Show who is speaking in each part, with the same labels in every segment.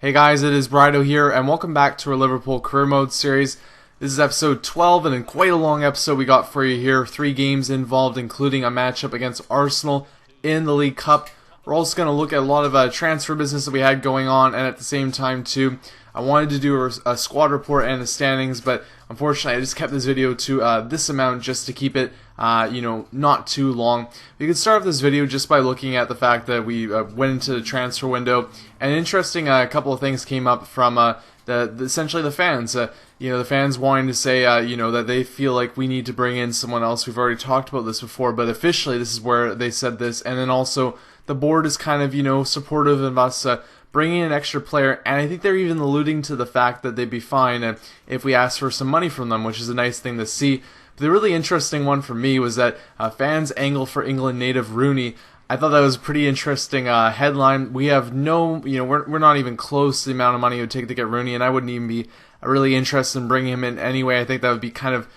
Speaker 1: Hey guys, it is Brido here, and welcome back to our Liverpool Career Mode series. This is episode 12, and quite a long episode we got for you here. 3 games involved, including a matchup against Arsenal in the League Cup. We're also going to look at a lot of transfer business that we had going on, and at the same time too, I wanted to do a squad report and the standings, but unfortunately I just kept this video to this amount just to keep it not too long. We could start off this video just by looking at the fact that we went into the transfer window, and an interesting couple of things came up from essentially the fans. The fans wanting to say that they feel like we need to bring in someone else. We've already talked about this before, but officially this is where they said this, and then also the board is kind of supportive of us bringing in an extra player, and I think they're even alluding to the fact that they'd be fine if we ask for some money from them, which is a nice thing to see. But the really interesting one for me was that fans angle for England native Rooney. I thought that was a pretty interesting headline. We have we're not even close to the amount of money it would take to get Rooney, and I wouldn't even be really interested in bringing him in anyway. I think that would be kind of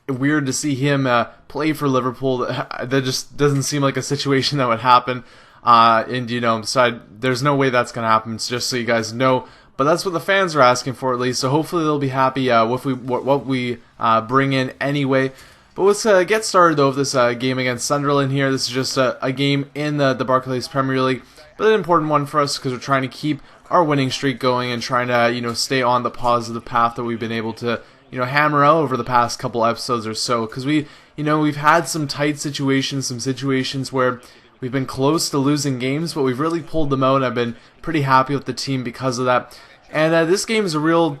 Speaker 1: weird to see him play for Liverpool. That just doesn't seem like a situation that would happen. So there's no way that's going to happen, just so you guys know. But that's what the fans are asking for, at least. So hopefully they'll be happy with what we bring in anyway. But let's get started, though, with this game against Sunderland here. This is just a game in the Barclays Premier League, but an important one for us because we're trying to keep our winning streak going and trying to stay on the positive path that we've been able to hammer out over the past couple episodes or so. Because we've had some tight situations, some situations where we've been close to losing games, but we've really pulled them out, and I've been pretty happy with the team because of that. And this game is a real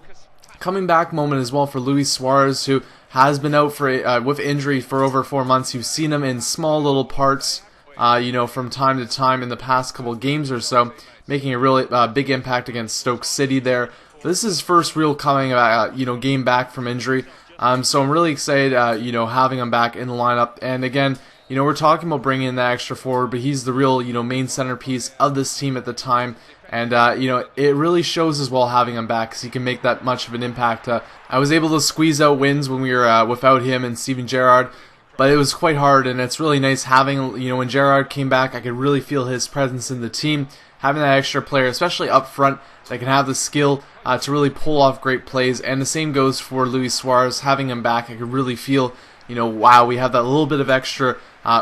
Speaker 1: coming back moment as well for Luis Suarez, who has been out for with injury for over 4 months. You've seen him in small little parts, from time to time in the past couple of games or so, making a really big impact against Stoke City there. But this is his first real game back from injury. So I'm really excited, having him back in the lineup. And again, we're talking about bringing in that extra forward, but he's the real, main centerpiece of this team at the time. And, it really shows as well having him back because he can make that much of an impact. I was able to squeeze out wins when we were without him and Steven Gerrard, but it was quite hard, and it's really nice having, when Gerrard came back, I could really feel his presence in the team. Having that extra player, especially up front, that can have the skill to really pull off great plays. And the same goes for Luis Suarez. Having him back, I could really feel, wow, we have that little bit of extra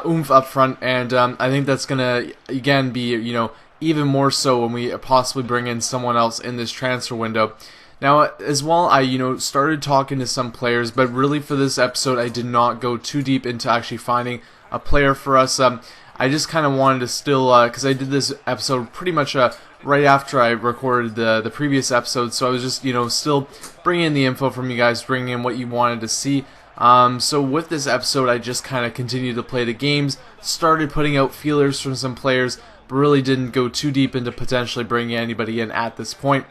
Speaker 1: oomph up front, and I think that's going to, again, be, even more so when we possibly bring in someone else in this transfer window. Now, as well, I, started talking to some players, but really for this episode, I did not go too deep into actually finding a player for us. I just kind of wanted to still, because I did this episode pretty much right after I recorded the previous episode, so I was just, still bringing in the info from you guys, bringing in what you wanted to see. So with this episode, I just kind of continued to play the games, started putting out feelers from some players, but really didn't go too deep into potentially bringing anybody in at this point.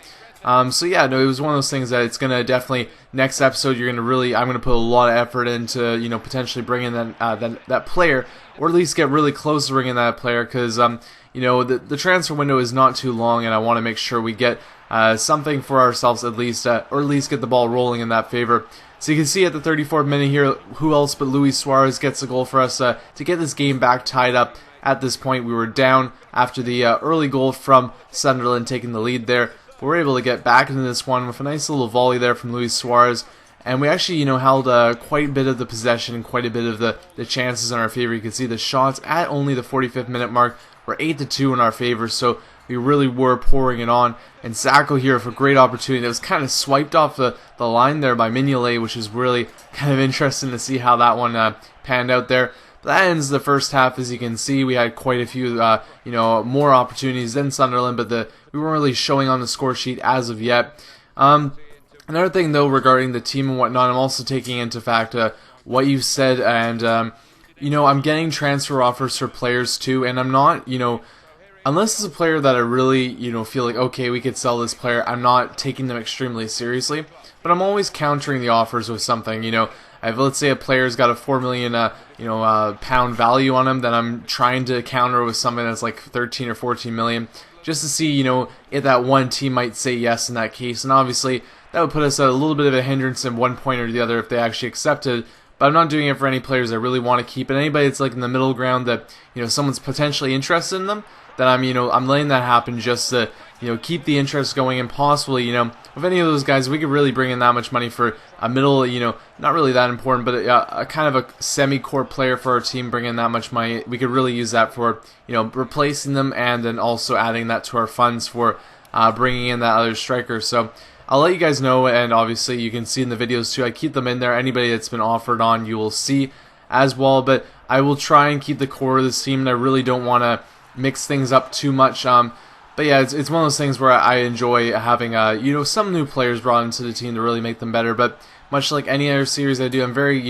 Speaker 1: So yeah, no, it was one of those things that it's going to definitely, next episode, I'm going to put a lot of effort into, potentially bringing that player, or at least get really close to bringing that player, because, the transfer window is not too long, and I want to make sure we get something for ourselves at least, or at least get the ball rolling in that favor. So you can see at the 34th minute here, who else but Luis Suarez gets a goal for us to get this game back tied up. At this point, we were down after the early goal from Sunderland taking the lead there. But we're able to get back into this one with a nice little volley there from Luis Suarez. And we actually, held quite a bit of the possession and quite a bit of the chances in our favor. You can see the shots at only the 45th minute mark were 8-2 in our favor. So we really were pouring it on. And Sacco here for a great opportunity that was kind of swiped off the line there by Mignolet, which is really kind of interesting to see how that one panned out there. That ends the first half. As you can see, we had quite a few, more opportunities than Sunderland, but we weren't really showing on the score sheet as of yet. Another thing, though, regarding the team and whatnot, I'm also taking into fact what you said, and, I'm getting transfer offers for players, too, and I'm not, unless it's a player that I really, feel like, okay, we could sell this player, I'm not taking them extremely seriously, but I'm always countering the offers with something, If, let's say, a player's got a £4 million, pound value on him, then I'm trying to counter with something that's like 13 or 14 million, just to see, if that one team might say yes in that case. And obviously, that would put us at a little bit of a hindrance in one point or the other if they actually accepted but I'm not doing it for any players I really want to keep. And anybody that's like in the middle ground that someone's potentially interested in them, that I'm letting that happen just to keep the interest going, and possibly with any of those guys we could really bring in that much money for a middle, not really that important, but a kind of a semi-core player for our team, bringing in that much money. We could really use that for replacing them, and then also adding that to our funds for bringing in that other striker. So I'll let you guys know, and obviously you can see in the videos too, I keep them in there. Anybody that's been offered on, you will see as well, but I will try and keep the core of this team, and I really don't want to mix things up too much. But yeah, it's one of those things where I enjoy having some new players brought into the team to really make them better. But much like any other series I do, I'm very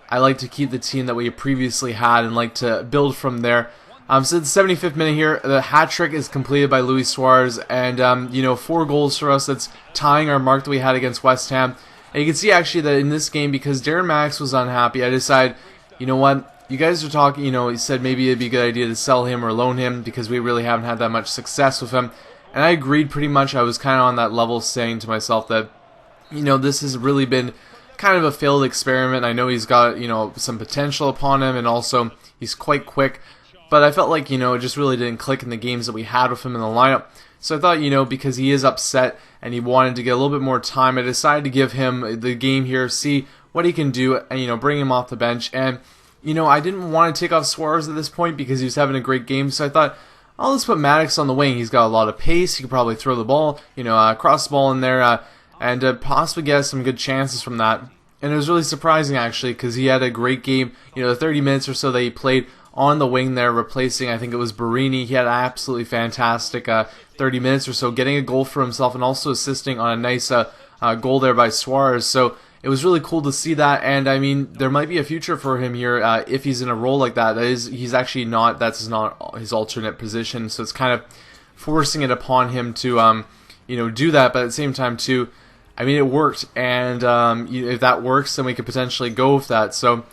Speaker 1: I like to keep the team that we previously had and like to build from there. So the 75th minute here, the hat trick is completed by Luis Suarez, and 4 goals for us. That's tying our mark that we had against West Ham. And you can see actually that in this game, because Darren Max was unhappy, I decided, you know what? You guys are talking, he said maybe it'd be a good idea to sell him or loan him because we really haven't had that much success with him. And I agreed pretty much. I was kind of on that level, saying to myself that, this has really been kind of a failed experiment. I know he's got, some potential upon him, and also he's quite quick. But I felt like, it just really didn't click in the games that we had with him in the lineup. So I thought, because he is upset and he wanted to get a little bit more time, I decided to give him the game here, see what he can do, and, bring him off the bench. And I didn't want to take off Suarez at this point because he was having a great game, so I thought, I'll just put Maddox on the wing. He's got a lot of pace. He could probably throw the ball, cross the ball in there, and possibly get some good chances from that. And it was really surprising, actually, because he had a great game. The 30 minutes or so that he played on the wing there, replacing, I think it was Barini. He had an absolutely fantastic 30 minutes or so, getting a goal for himself and also assisting on a nice goal there by Suarez. So it was really cool to see that, and I mean, there might be a future for him here if he's in a role like that. He's actually not. That's not his alternate position, so it's kind of forcing it upon him to, do that. But at the same time, too, I mean, it worked, and if that works, then we could potentially go with that. So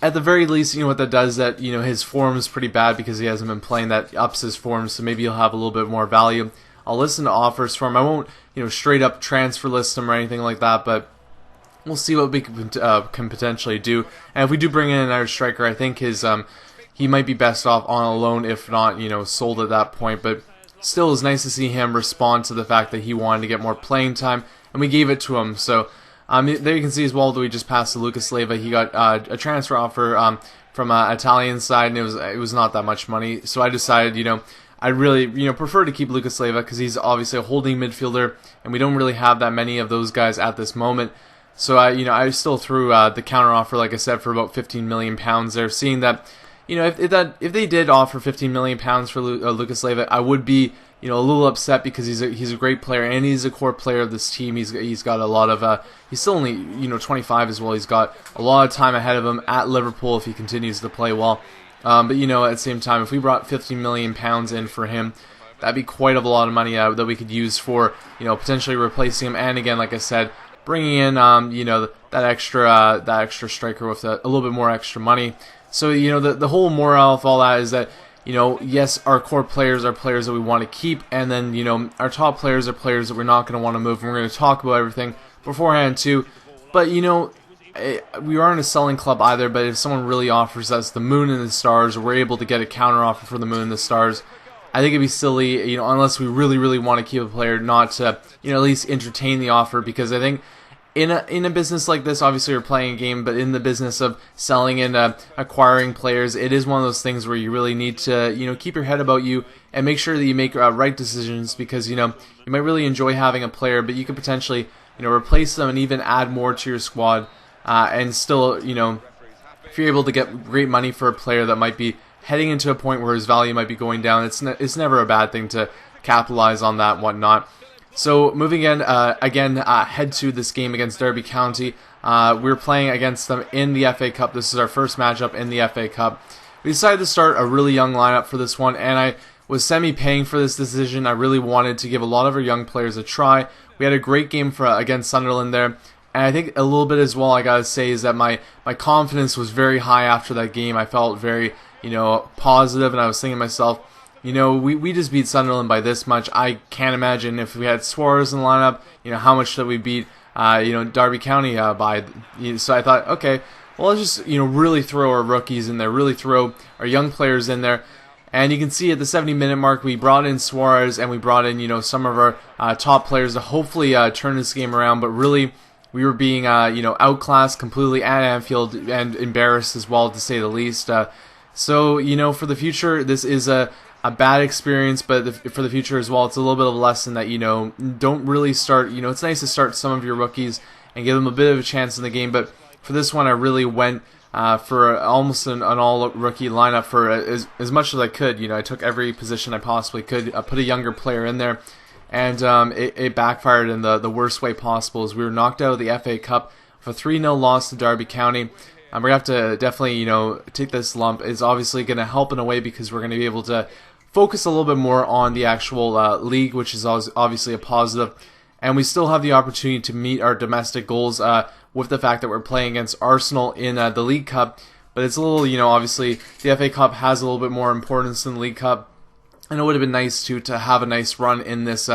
Speaker 1: at the very least, what that does, that his form is pretty bad because he hasn't been playing. That ups his form, so maybe he'll have a little bit more value. I'll listen to offers for him. I won't, straight up transfer list him or anything like that, but we'll see what we can potentially do. And if we do bring in another striker, I think he might be best off on a loan, if not, sold at that point. But still, it's nice to see him respond to the fact that he wanted to get more playing time, and we gave it to him. So there you can see as well that we just passed to Lucas Leiva. He got a transfer offer from Italian side, and it was not that much money. So I decided, I really prefer to keep Lucas Leiva because he's obviously a holding midfielder, and we don't really have that many of those guys at this moment. So I still threw the counter offer, like I said, for about £15 million there, seeing that, if they did offer £15 million for Lucas Leiva, I would be, a little upset because he's a great player, and he's a core player of this team. He's got a lot of, he's still only, 25 as well. He's got a lot of time ahead of him at Liverpool if he continues to play well. But, at the same time, if we brought £15 million in for him, that'd be quite a lot of money that we could use for, potentially replacing him. And again, like I said, bringing in, that extra striker with a little bit more extra money. So, the whole morale of all that is that, yes, our core players are players that we want to keep, and then, our top players are players that we're not going to want to move, and we're going to talk about everything beforehand, too. But, we aren't a selling club either, but if someone really offers us the moon and the stars, or we're able to get a counter offer for the moon and the stars, I think it'd be silly, unless we really, really want to keep a player, not to, at least entertain the offer, because I think in a business like this, obviously we're playing a game, but in the business of selling and acquiring players, it is one of those things where you really need to, keep your head about you and make sure that you make right decisions, because, you might really enjoy having a player, but you could potentially, replace them and even add more to your squad, and still, if you're able to get great money for a player that might be heading into a point where his value might be going down, it's never a bad thing to capitalize on that and whatnot. So moving in, head to this game against Derby County. We're playing against them in the FA Cup. This is our first matchup in the FA Cup. We decided to start a really young lineup for this one, and I was semi-paying for this decision. I really wanted to give a lot of our young players a try. We had a great game against Sunderland there. And I think a little bit as well, I gotta say, is that my confidence was very high after that game. I felt very, positive, and I was thinking to myself, we just beat Sunderland by this much. I can't imagine if we had Suarez in the lineup, how much did we beat, Derby County by. So I thought, okay, well, let's just really throw our rookies in there, really throw our young players in there. And you can see at the 70-minute mark, we brought in Suarez and we brought in some of our top players to hopefully turn this game around. But really, we were being outclassed completely at Anfield and embarrassed as well, to say the least. So for the future, this is a bad experience, but for the future as well, it's a little bit of a lesson that don't really start. It's nice to start some of your rookies and give them a bit of a chance in the game, but for this one, I really went for almost an all-rookie lineup for as much as I could. I took every position I possibly could. I put a younger player in there, and it backfired in the worst way possible, as we were knocked out of the FA Cup for 3-0 loss to Derby County. We're going to have to definitely, take this lump. It's obviously going to help in a way because we're going to be able to focus a little bit more on the actual league, which is obviously a positive. And we still have the opportunity to meet our domestic goals with the fact that we're playing against Arsenal in the League Cup. But it's a little, obviously the FA Cup has a little bit more importance than the League Cup. And it would have been nice to have a nice run in this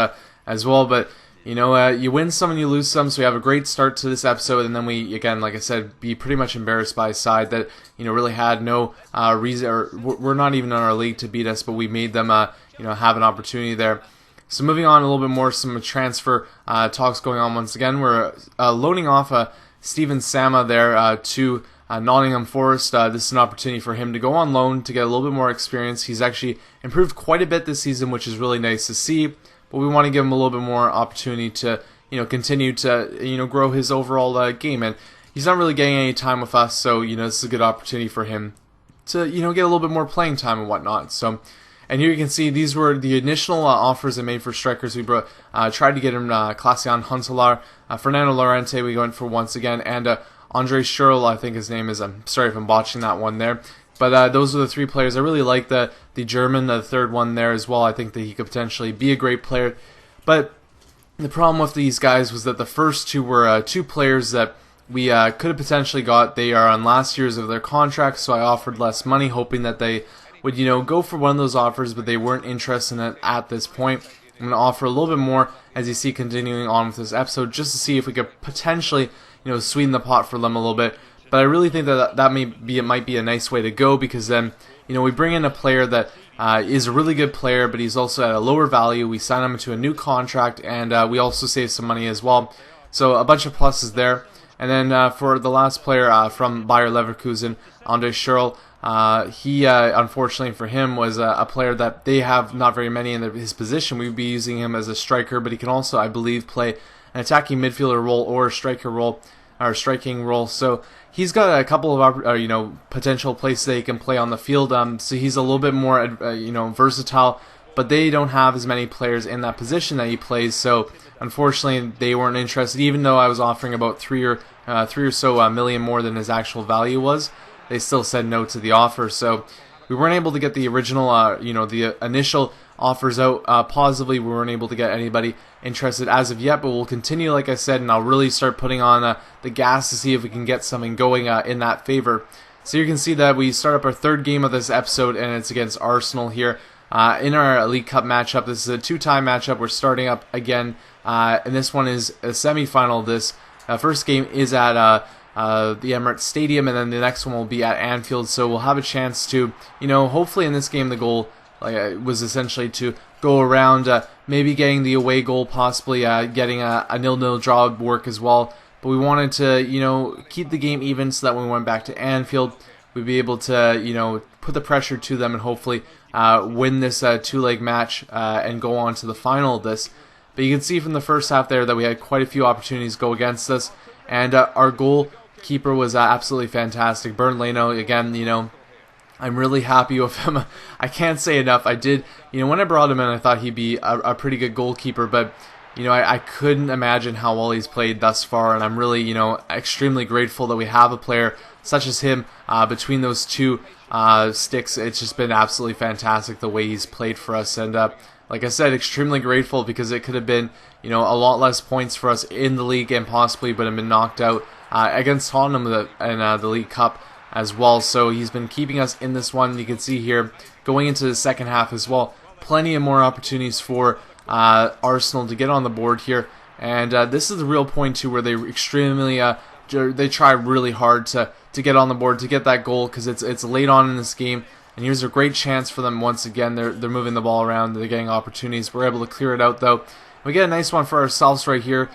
Speaker 1: as well. But you win some and you lose some, so we have a great start to this episode, and then we, again, like I said, be pretty much embarrassed by a side that, really had no reason, or we're not even in our league to beat us, but we made them, have an opportunity there. So moving on a little bit more, some transfer talks going on once again. We're loaning off Steven Sama there to Nottingham Forest. This is an opportunity for him to go on loan to get a little bit more experience. He's actually improved quite a bit this season, which is really nice to see. But we want to give him a little bit more opportunity to, continue to, grow his overall game. And he's not really getting any time with us, so, this is a good opportunity for him to, get a little bit more playing time and whatnot. So, and here you can see these were the initial offers I made for strikers. We tried to get him Klaas-Jan Huntelaar, Fernando Llorente we went for once again, and Andre Schürrle, I think his name is. I'm sorry if I'm botching that one there. But those are the three players. I really like the German, the third one there as well. I think that he could potentially be a great player. But the problem with these guys was that the first two were two players that we could have potentially got. They are on last years of their contracts, so I offered less money, hoping that they would, go for one of those offers, but they weren't interested in it at this point. I'm going to offer a little bit more, as you see, continuing on with this episode, just to see if we could potentially, sweeten the pot for them a little bit. But I really think that it might be a nice way to go, because then, we bring in a player that is a really good player, but he's also at a lower value. We sign him to a new contract, and we also save some money as well. So a bunch of pluses there. And then for the last player from Bayer Leverkusen, Andre Schürrle, he, unfortunately for him, was a player that they have not very many in his position. We'd be using him as a striker, but he can also, I believe, play an attacking midfielder role or a striker role, or striking role. So he's got a couple of potential places that he can play on the field. So he's a little bit more versatile, but they don't have as many players in that position that he plays. So unfortunately, they weren't interested. Even though I was offering about three or so million more than his actual value was, they still said no to the offer. So we weren't able to get the original, the initial offers out positively. We weren't able to get anybody interested as of yet, but we'll continue, like I said, and I'll really start putting on the gas to see if we can get something going in that favor. So you can see that we start up our third game of this episode, and it's against Arsenal here in our League Cup matchup. This is a two-time matchup. We're starting up again, and this one is a semi-final. This first game is at the Emirates Stadium, and then the next one will be at Anfield. So we'll have a chance to, hopefully in this game the goal was essentially to go around maybe getting the away goal, possibly getting a 0-0 draw would work as well. But we wanted to, keep the game even so that when we went back to Anfield, we'd be able to, put the pressure to them and hopefully win this two-leg match and go on to the final of this. But you can see from the first half there that we had quite a few opportunities go against us, and our goalkeeper was absolutely fantastic. Bernd Leno, again, I'm really happy with him. I can't say enough. I did, when I brought him in, I thought he'd be a pretty good goalkeeper, but, I couldn't imagine how well he's played thus far, and I'm really, extremely grateful that we have a player such as him between those two sticks. It's just been absolutely fantastic the way he's played for us, and like I said, extremely grateful, because it could have been, a lot less points for us in the league and possibly would have been knocked out against Tottenham in the League Cup as well. So he's been keeping us in this one. You can see here, going into the second half as well, plenty of more opportunities for Arsenal to get on the board here. And this is the real point too, where they extremely they try really hard to get on the board, to get that goal, because it's late on in this game. And here's a great chance for them once again. They're moving the ball around. They're getting opportunities. We're able to clear it out, though. We get a nice one for ourselves right here.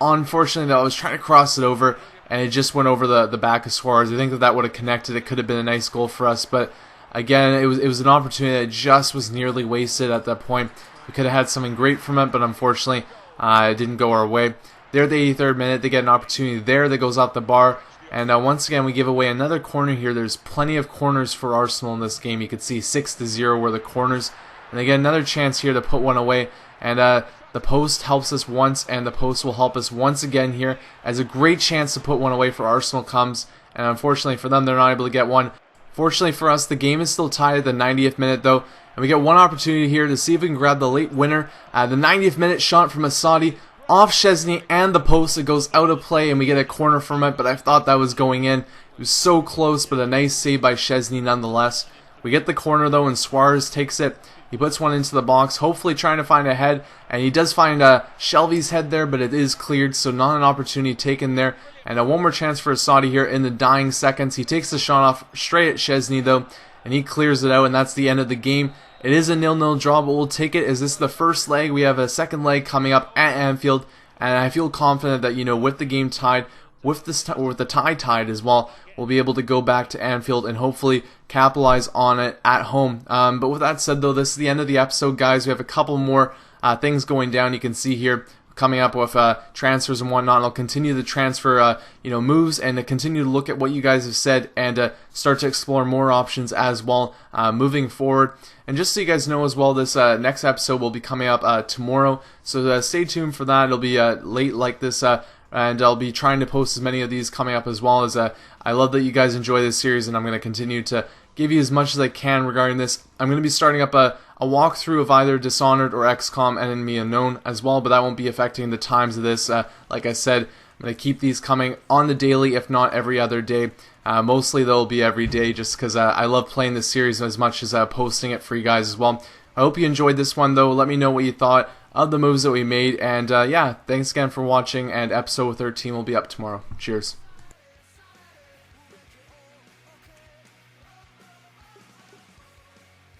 Speaker 1: Unfortunately, though, I was trying to cross it over, and it just went over the back of Suarez. I think that would have connected. It could have been a nice goal for us. But, again, it was an opportunity that just was nearly wasted at that point. We could have had something great from it, but unfortunately, it didn't go our way. There at the 83rd minute, they get an opportunity there that goes off the bar. And once again, we give away another corner here. There's plenty of corners for Arsenal in this game. You can see 6-0 were the corners. And they get another chance here to put one away. And the post helps us once, and the post will help us once again here, as a great chance to put one away for Arsenal comes. And unfortunately for them, they're not able to get one. Fortunately for us, the game is still tied at the 90th minute, though. And we get one opportunity here to see if we can grab the late winner. The 90th minute shot from Asadi, off Szczesny and the post. It goes out of play and we get a corner from it, but I thought that was going in. It was so close, but a nice save by Szczesny nonetheless. We get the corner though, and Suarez takes it. He puts one into the box, hopefully trying to find a head, and he does find Shelby's head there, but it is cleared, so not an opportunity taken there. And one more chance for Asadi here in the dying seconds. He takes the shot off straight at Szczesny though, and he clears it out, and that's the end of the game. It is a 0-0 draw, but we'll take it as this is the first leg. We have a second leg coming up at Anfield, and I feel confident that, with the game tied, with the tie tied as well, we'll be able to go back to Anfield and hopefully capitalize on it at home. But with that said, though, this is the end of the episode, guys. We have a couple more things going down. You can see here coming up with transfers and whatnot. And I'll continue to transfer moves and to continue to look at what you guys have said and start to explore more options as well moving forward. And just so you guys know as well, this next episode will be coming up tomorrow, so stay tuned for that. It'll be late like this, and I'll be trying to post as many of these coming up as well. As I love that you guys enjoy this series, and I'm going to continue to give you as much as I can regarding this. I'm going to be starting up a walkthrough of either Dishonored or XCOM Enemy Unknown as well, but that won't be affecting the times of this. Like I said, I'm going to keep these coming on the daily, if not every other day. Mostly they'll be every day, just because I love playing this series as much as posting it for you guys as well. I hope you enjoyed this one, though. Let me know what you thought of the moves that we made. And yeah, thanks again for watching, and episode 13 will be up tomorrow. Cheers.